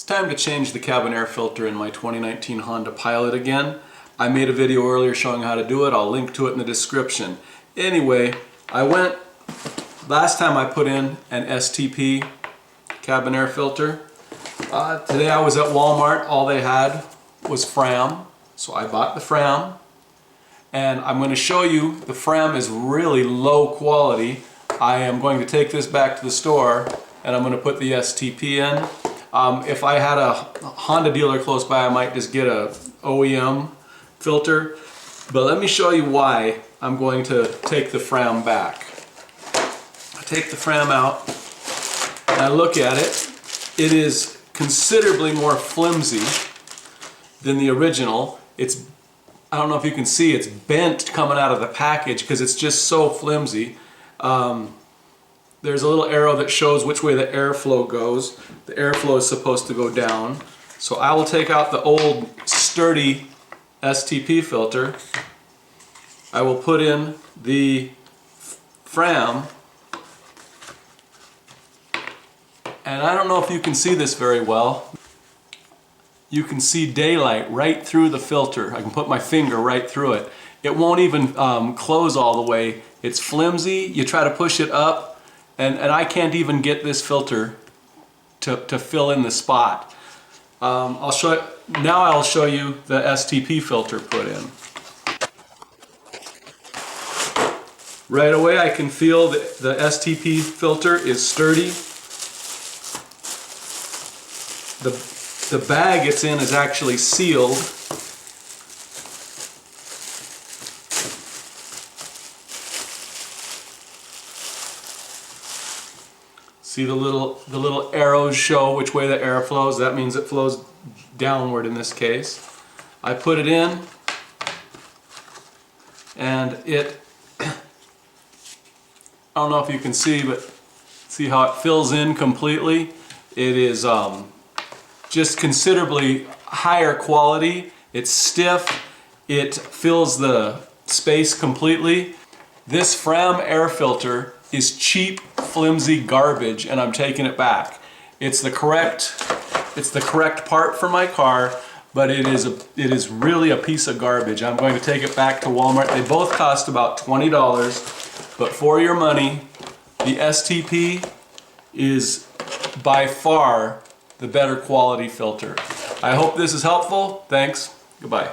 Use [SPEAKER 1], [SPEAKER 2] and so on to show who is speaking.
[SPEAKER 1] It's time to change the cabin air filter in my 2019 Honda Pilot again. I made a video earlier showing how to do it. I'll link to it in the description. Anyway, last time I put in an STP cabin air filter. Today I was at Walmart. All they had was FRAM. So I bought the FRAM. And I'm going to show you the FRAM is really low quality. I am going to take this back to the store and I'm going to put the STP in. If I had a Honda dealer close by, I might just get a OEM filter. But let me show you why I'm going to take the FRAM back. I take the FRAM out and I look at it. It is considerably more flimsy than the original. I don't know if you can see, it's bent coming out of the package because it's just so flimsy. There's a little arrow that shows which way the airflow goes. The airflow is supposed to go down. So I will take out the old sturdy STP filter. I will put in the FRAM. And I don't know if you can see this very well. You can see daylight right through the filter. I can put my finger right through it. It won't even close all the way. It's flimsy. You try to push it up, and I can't even get this filter to fill in the spot. Now I'll show you the STP filter put in. Right away I can feel that the STP filter is sturdy. The bag it's in is actually sealed. See the little arrows show which way the air flows. That means it flows downward in this case. I put it in and I don't know if you can see, but see how it fills in completely. It is just considerably higher quality. It's stiff. It fills the space completely. This FRAM air filter is cheap, flimsy garbage, and I'm taking it back. It's the correct part for my car, but it is really a piece of garbage. I'm going to take it back to Walmart. They both cost about $20, but for your money, the STP is by far the better quality filter. I hope this is helpful. Thanks. Goodbye.